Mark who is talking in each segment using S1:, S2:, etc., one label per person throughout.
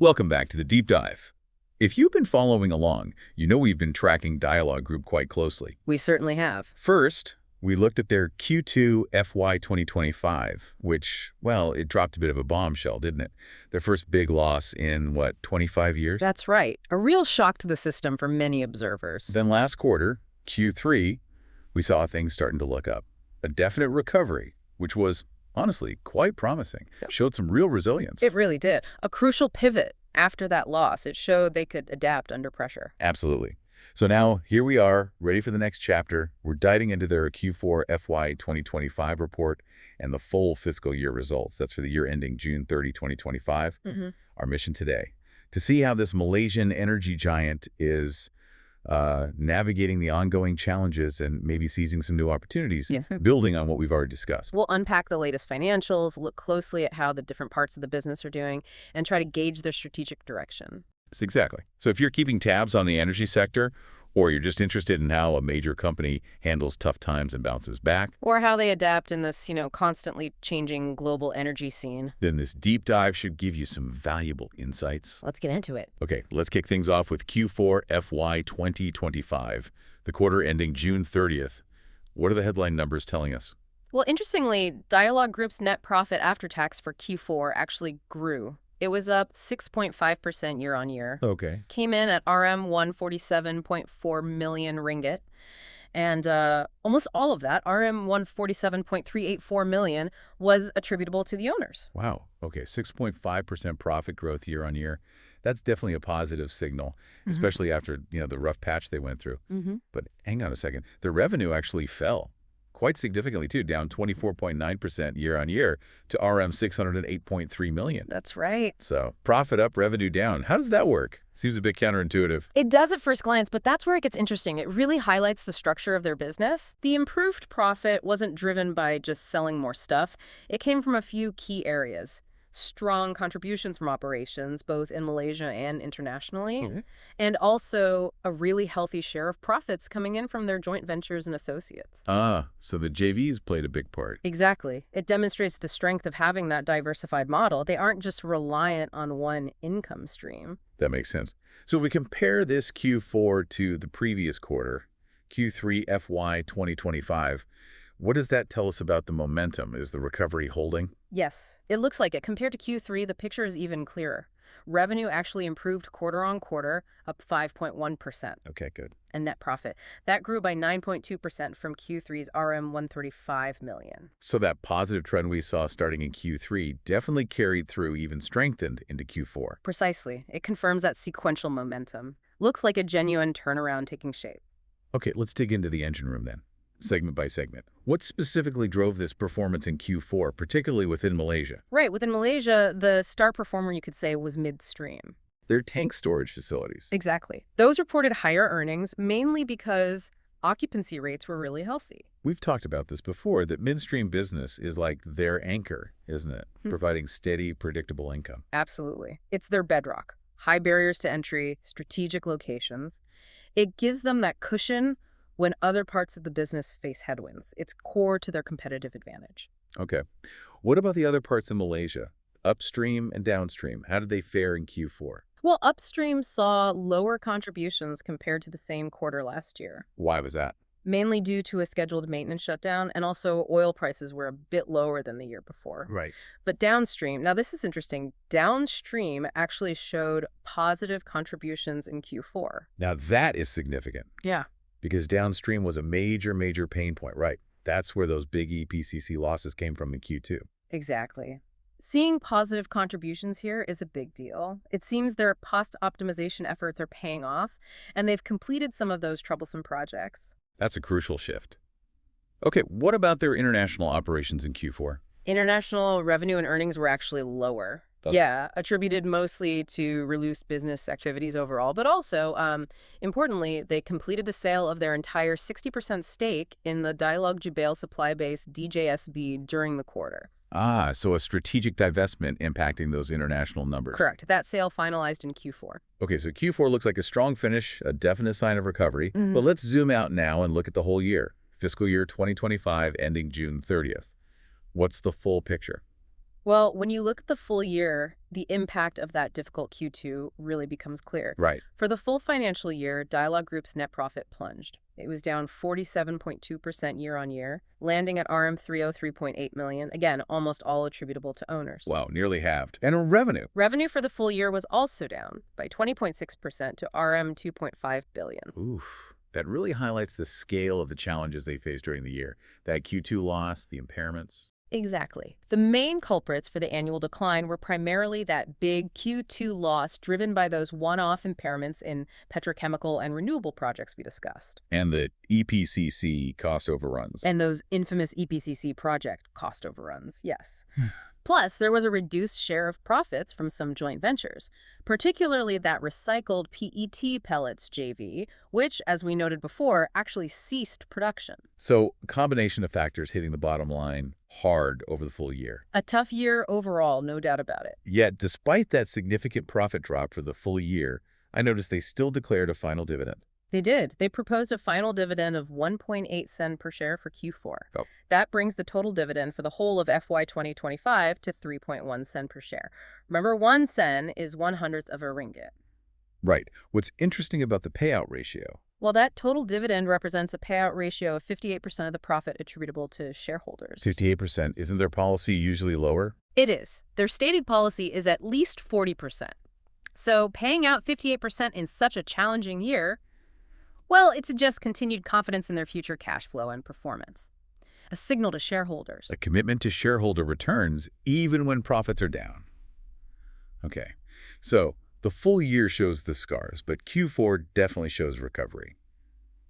S1: Welcome back to the Deep Dive. If you've been following along, you know we've been tracking Dialog Group quite closely.
S2: We certainly have.
S1: First, we looked at their Q2 FY2025, which, well, it dropped a bit of a bombshell, didn't it? Their first big loss in, 25 years?
S2: That's right. A real shock to the system for many observers.
S1: Then last quarter, Q3, we saw things starting to look up. A definite recovery, which was, honestly, quite promising. Showed some real resilience.
S2: It really did. A crucial pivot after that loss. It showed they could adapt under pressure.
S1: Absolutely. So now, here we are, ready for the next chapter. We're diving into their Q4 FY 2025 report and the full fiscal year results. That's for the year ending June 30, 2025. Our mission today, to see how this Malaysian energy giant is navigating the ongoing challenges and maybe seizing some new opportunities, building on what we've already discussed.
S2: We'll unpack the latest financials, look closely at how the different parts of the business are doing, and try to gauge their strategic direction.
S1: Exactly. So if you're keeping tabs on the energy sector, or you're just interested in how a major company handles tough times and bounces back,
S2: or how they adapt in this, constantly changing global energy scene,
S1: then this deep dive should give you some valuable insights.
S2: let's get into it.
S1: Okay, let's kick things off with Q4 FY 2025, the quarter ending June 30th. What are the headline numbers telling us?
S2: Well, interestingly, Dialog Group's net profit after tax for Q4 actually grew. It was up 6.5% year-on-year.
S1: Okay.
S2: Came in at RM 147.4 million ringgit. And almost all of that, RM 147.384 million, was attributable to the owners.
S1: Wow. Okay, 6.5% profit growth year-on-year. That's definitely a positive signal, especially after, the rough patch they went through. But hang on a second. The revenue actually fell quite significantly, too, down 24.9% year-on-year to RM 608.3 million.
S2: That's right.
S1: So profit up, revenue down. How does that work? Seems a bit counterintuitive.
S2: It does at first glance, but that's where it gets interesting. It really highlights the structure of their business. The improved profit wasn't driven by just selling more stuff. It came from a few key areas. Strong contributions from operations, both in Malaysia and internationally, and also a really healthy share of profits coming in from their joint ventures and associates.
S1: So the JVs played a big part.
S2: Exactly. It demonstrates the strength of having that diversified model. They aren't just reliant on one income stream.
S1: That makes sense. So if we compare this Q4 to the previous quarter, Q3 FY 2025, what does that tell us about the momentum? Is the recovery holding?
S2: Yes, it looks like it. Compared to Q3, the picture is even clearer. Revenue actually improved quarter-on-quarter, up 5.1%.
S1: Okay, good.
S2: And net profit, that grew by 9.2% from Q3's RM 135 million.
S1: So that positive trend we saw starting in Q3 definitely carried through, even strengthened into Q4.
S2: Precisely. It confirms that sequential momentum. Looks like a genuine turnaround taking shape.
S1: Okay, let's dig into the engine room then, segment by segment. What specifically drove this performance in Q4, particularly within Malaysia?
S2: Right, within Malaysia, the star performer, you could say, was Midstream.
S1: Their tank storage facilities.
S2: Exactly. Those reported higher earnings, mainly because occupancy rates were really healthy.
S1: We've talked about this before, that midstream business is like their anchor, isn't it? Providing steady, predictable income.
S2: Absolutely. It's their bedrock. High barriers to entry, strategic locations. It gives them that cushion when other parts of the business face headwinds. It's core to their competitive advantage.
S1: Okay. What about the other parts in Malaysia? Upstream and downstream, how did they fare in Q4?
S2: Well, upstream saw lower contributions compared to the same quarter last year.
S1: Why was that?
S2: Mainly due to a scheduled maintenance shutdown, and also oil prices were a bit lower than the year before.
S1: Right.
S2: But downstream, now this is interesting, downstream actually showed positive contributions in Q4.
S1: Now that is significant.
S2: Yeah.
S1: Because downstream was a major pain point, right? That's where those big EPCC losses came from in Q2.
S2: Exactly. Seeing positive contributions here is a big deal. It seems their cost optimization efforts are paying off, and they've completed some of those troublesome projects.
S1: That's a crucial shift. Okay, what about their international operations in Q4?
S2: International revenue and earnings were actually lower. Yeah, attributed mostly to reduced business activities overall, but also, importantly, they completed the sale of their entire 60% stake in the Dialog Jubail supply base DJSB during the quarter.
S1: So a strategic divestment impacting those international numbers.
S2: Correct. That sale finalized in Q4.
S1: Okay, so Q4 looks like a strong finish, a definite sign of recovery. But let's zoom out now and look at the whole year, fiscal year 2025 ending June 30th. What's the full picture?
S2: Well, when you look at the full year, the impact of that difficult Q2 really becomes clear.
S1: Right.
S2: For the full financial year, Dialog Group's net profit plunged. It was down 47.2% year-on-year, landing at RM 303.8 million, again, almost all attributable to owners.
S1: Wow, nearly halved. And revenue.
S2: Revenue for the full year was also down by 20.6% to RM 2.5 billion.
S1: Oof. That really highlights the scale of the challenges they faced during the year. That Q2 loss, the impairments.
S2: Exactly. The main culprits for the annual decline were primarily that big Q2 loss driven by those one-off impairments in petrochemical and renewable projects we discussed.
S1: And the EPCC cost overruns.
S2: And those infamous EPCC project cost overruns, yes. Plus, there was a reduced share of profits from some joint ventures, particularly that recycled PET pellets JV, which, as we noted before, actually ceased production.
S1: So, a combination of factors hitting the bottom line hard over the full year.
S2: A tough year overall, no doubt about it.
S1: Yet, despite that significant profit drop for the full year, I noticed they still declared a final dividend.
S2: They did. They proposed a final dividend of 1.8 sen per share for Q4.
S1: Oh.
S2: That brings the total dividend for the whole of FY2025 to 3.1 sen per share. Remember, 1 sen is 1/100th of a ringgit.
S1: Right. What's interesting about the payout ratio?
S2: Well, that total dividend represents a payout ratio of 58% of the profit attributable to shareholders.
S1: 58%. Isn't their policy usually lower?
S2: It is. Their stated policy is at least 40%. So paying out 58% in such a challenging year, well, it suggests continued confidence in their future cash flow and performance. A signal to shareholders.
S1: A commitment to shareholder returns even when profits are down. Okay, so the full year shows the scars, but Q4 definitely shows recovery.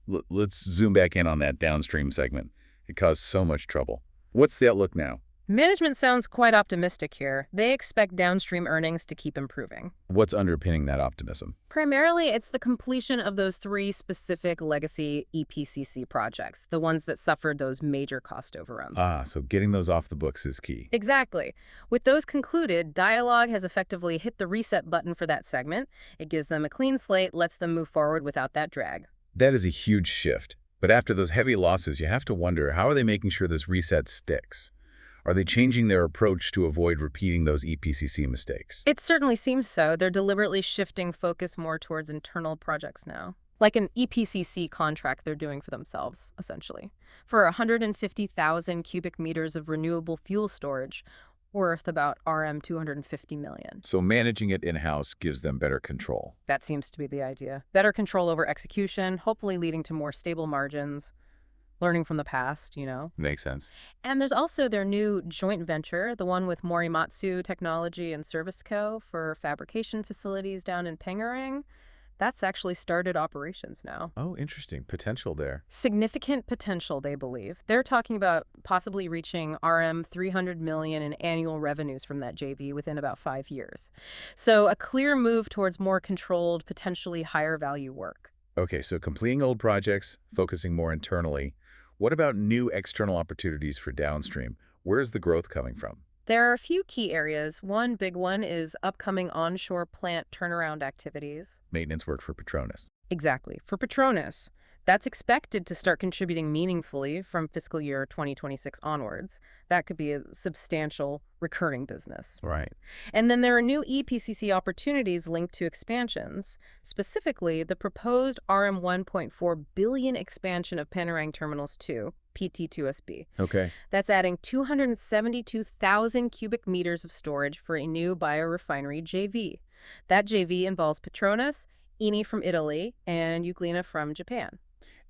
S1: Let's zoom back in on that downstream segment. It caused so much trouble. What's the outlook now?
S2: Management sounds quite optimistic here. They expect downstream earnings to keep improving.
S1: What's underpinning that optimism?
S2: Primarily, it's the completion of those 3 specific legacy EPCC projects, the ones that suffered those major cost overruns.
S1: So getting those off the books is key.
S2: Exactly. With those concluded, Dialog has effectively hit the reset button for that segment. It gives them a clean slate, lets them move forward without that drag.
S1: That is a huge shift. But after those heavy losses, you have to wonder, how are they making sure this reset sticks? Are they changing their approach to avoid repeating those EPCC mistakes?
S2: It certainly seems so. They're deliberately shifting focus more towards internal projects now. Like an EPCC contract they're doing for themselves, essentially. For 150,000 cubic meters of renewable fuel storage, worth about RM 250 million.
S1: So managing it in-house gives them better control.
S2: That seems to be the idea. Better control over execution, hopefully leading to more stable margins. Learning from the past, you know.
S1: Makes sense.
S2: And there's also their new joint venture, the one with Morimatsu Technology and Service Co. for fabrication facilities down in Pengerang. That's actually started operations now.
S1: Oh, interesting. Potential there.
S2: Significant potential, they believe. They're talking about possibly reaching RM 300 million in annual revenues from that JV within about 5 years. So a clear move towards more controlled, potentially higher value work.
S1: Okay, so completing old projects, focusing more internally. What about new external opportunities for downstream? Where's the growth coming from?
S2: There are a few key areas. One big one is upcoming onshore plant turnaround activities.
S1: Maintenance work for Petronas.
S2: Exactly. For Petronas, that's expected to start contributing meaningfully from fiscal year 2026 onwards. That could be a substantial recurring business.
S1: Right.
S2: And then there are new EPCC opportunities linked to expansions, specifically the proposed RM 1.4 billion expansion of Pengerang Terminals 2, PT2SB.
S1: Okay.
S2: That's adding 272,000 cubic meters of storage for a new biorefinery JV. That JV involves Petronas, Eni from Italy, and Euglena from Japan.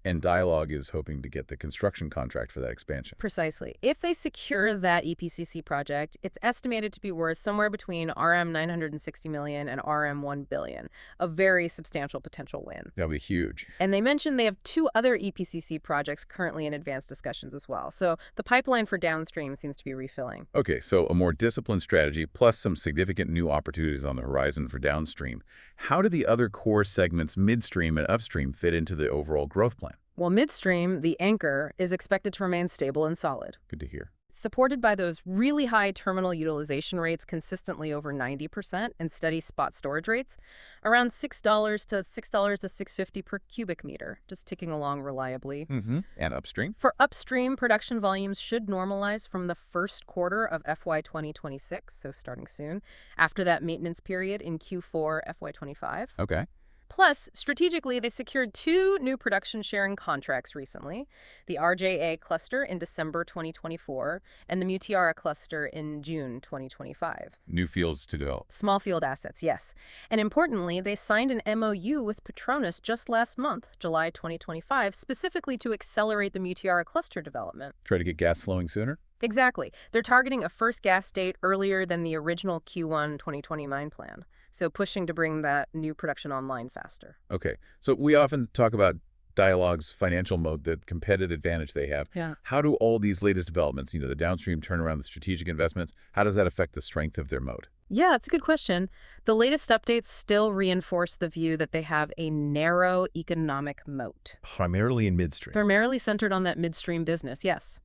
S1: And Dialog is hoping to get the construction contract for that expansion.
S2: Precisely. If they secure that EPCC project, it's estimated to be worth somewhere between RM 960 million and RM 1 billion, a very substantial potential win.
S1: That'll be huge.
S2: And they mentioned they have 2 other EPCC projects currently in advanced discussions as well. So the pipeline for downstream seems to be refilling.
S1: Okay, so a more disciplined strategy plus some significant new opportunities on the horizon for downstream. How do the other core segments, midstream and upstream, fit into the overall growth plan?
S2: Well, midstream, the anchor, is expected to remain stable and solid.
S1: Good to hear.
S2: supported by those really high terminal utilization rates consistently over 90% and steady spot storage rates, around $6 to $6 to $6.50 per cubic meter, just ticking along reliably.
S1: And upstream?
S2: For upstream, production volumes should normalize from the first quarter of FY2026, so starting soon, after that maintenance period in Q4 FY25.
S1: Okay.
S2: Plus, strategically, they secured 2 new production sharing contracts recently, the RJA cluster in December 2024 and the Mutiara cluster in June 2025.
S1: New fields to develop.
S2: Small field assets, yes. And importantly, they signed an MOU with Petronas just last month, July 2025, specifically to accelerate the Mutiara cluster development.
S1: Try to get gas flowing sooner?
S2: Exactly. They're targeting a first gas date earlier than the original Q1 2029 plan, so pushing to bring that new production online faster.
S1: Okay. So we often talk about Dialog's financial moat, the competitive advantage they have.
S2: Yeah.
S1: How do all these latest developments, the downstream turnaround, the strategic investments, how does that affect the strength of their moat?
S2: Yeah, that's a good question. The latest updates still reinforce the view that they have a narrow economic moat.
S1: Primarily in midstream.
S2: Primarily centered on that midstream business, yes.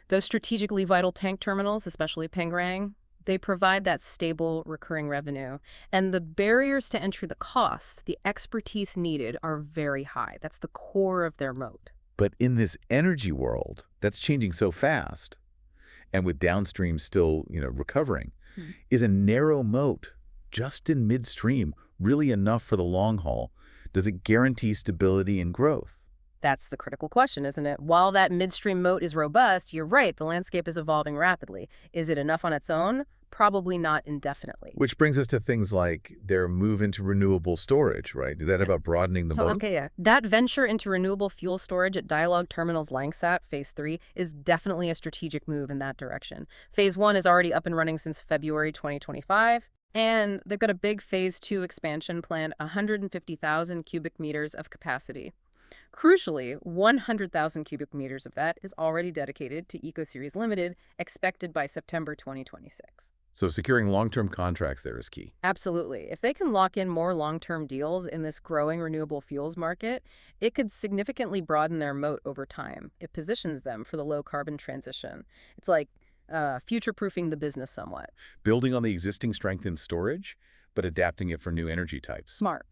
S2: Those strategically vital tank terminals, especially Pengerang, they provide that stable, recurring revenue. And the barriers to entry, the costs, the expertise needed are very high. That's the core of their moat.
S1: But in this energy world that's changing so fast, and with downstream still, recovering, is a narrow moat just in midstream really enough for the long haul? Does it guarantee stability and growth?
S2: That's the critical question, isn't it? While that midstream moat is robust, you're right, the landscape is evolving rapidly. Is it enough on its own? Probably not indefinitely.
S1: Which brings us to things like their move into renewable storage, right? Is that about broadening the moat?
S2: Okay, yeah. That venture into renewable fuel storage at Dialog Terminals Langsat, Phase 3, is definitely a strategic move in that direction. Phase 1 is already up and running since February 2025. And they've got a big Phase 2 expansion planned, 150,000 cubic meters of capacity. Crucially, 100,000 cubic meters of that is already dedicated to EcoSeries Limited, expected by September 2026.
S1: So securing long-term contracts there is key.
S2: Absolutely. If they can lock in more long-term deals in this growing renewable fuels market, it could significantly broaden their moat over time. It positions them for the low-carbon transition. It's like future-proofing the business somewhat.
S1: Building on the existing strength in storage, but adapting it for new energy types.
S2: Smart.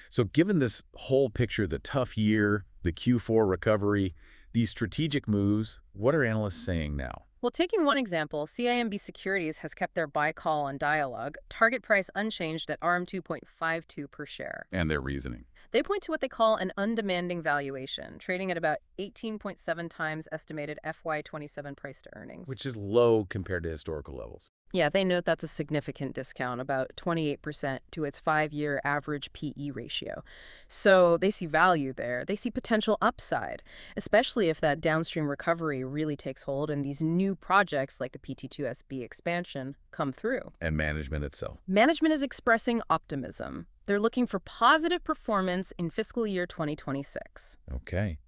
S1: So given this whole picture, the tough year, the Q4 recovery, these strategic moves, what are analysts saying now?
S2: Well, taking one example, CIMB Securities has kept their buy call on Dialog, target price unchanged at RM2.52 per share.
S1: And their reasoning.
S2: They point to what they call an undemanding valuation, trading at about 18.7 times estimated FY27 price to earnings.
S1: Which is low compared to historical levels.
S2: Yeah, they note that's a significant discount, about 28% to its 5-year average PE ratio. So they see value there. They see potential upside, especially if that downstream recovery really takes hold and these new projects like the PT2SB expansion come through.
S1: And management itself.
S2: Management is expressing optimism. They're looking for positive performance in fiscal year 2026.
S1: Okay.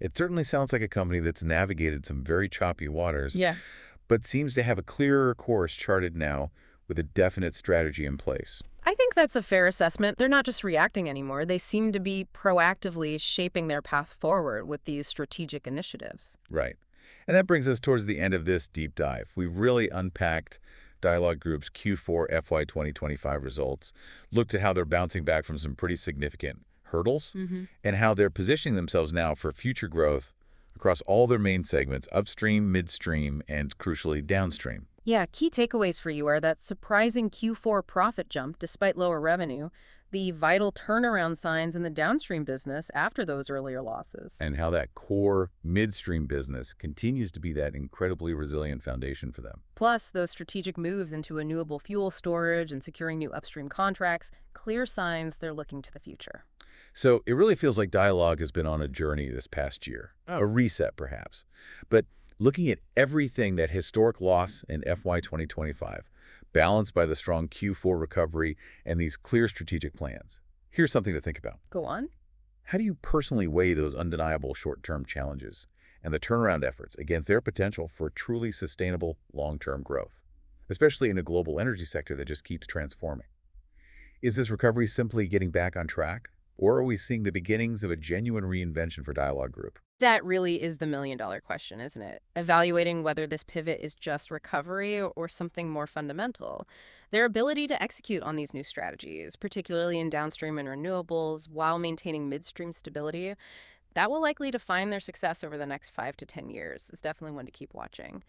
S1: It certainly sounds like a company that's navigated some very choppy waters.
S2: Yeah.
S1: But seems to have a clearer course charted now with a definite strategy in place.
S2: I think that's a fair assessment. They're not just reacting anymore. They seem to be proactively shaping their path forward with these strategic initiatives.
S1: Right. And that brings us towards the end of this deep dive. We've really unpacked Dialog Group's Q4 FY 2025 results, looked at how they're bouncing back from some pretty significant hurdles, and how they're positioning themselves now for future growth across all their main segments, upstream, midstream, and crucially downstream.
S2: Yeah, key takeaways for you are that surprising Q4 profit jump despite lower revenue, the vital turnaround signs in the downstream business after those earlier losses.
S1: And how that core midstream business continues to be that incredibly resilient foundation for them.
S2: Plus, those strategic moves into renewable fuel storage and securing new upstream contracts, clear signs they're looking to the future.
S1: So it really feels like Dialog has been on a journey this past year, a reset perhaps. But looking at everything, that historic loss in FY 2025, balanced by the strong Q4 recovery and these clear strategic plans, here's something to think about.
S2: Go on.
S1: How do you personally weigh those undeniable short-term challenges and the turnaround efforts against their potential for truly sustainable long-term growth, especially in a global energy sector that just keeps transforming? Is this recovery simply getting back on track? Or are we seeing the beginnings of a genuine reinvention for Dialog Group?
S2: That really is the million-dollar question, isn't it? Evaluating whether this pivot is just recovery or something more fundamental. Their ability to execute on these new strategies, particularly in downstream and renewables, while maintaining midstream stability, that will likely define their success over the next 5 to 10 years. It's definitely one to keep watching.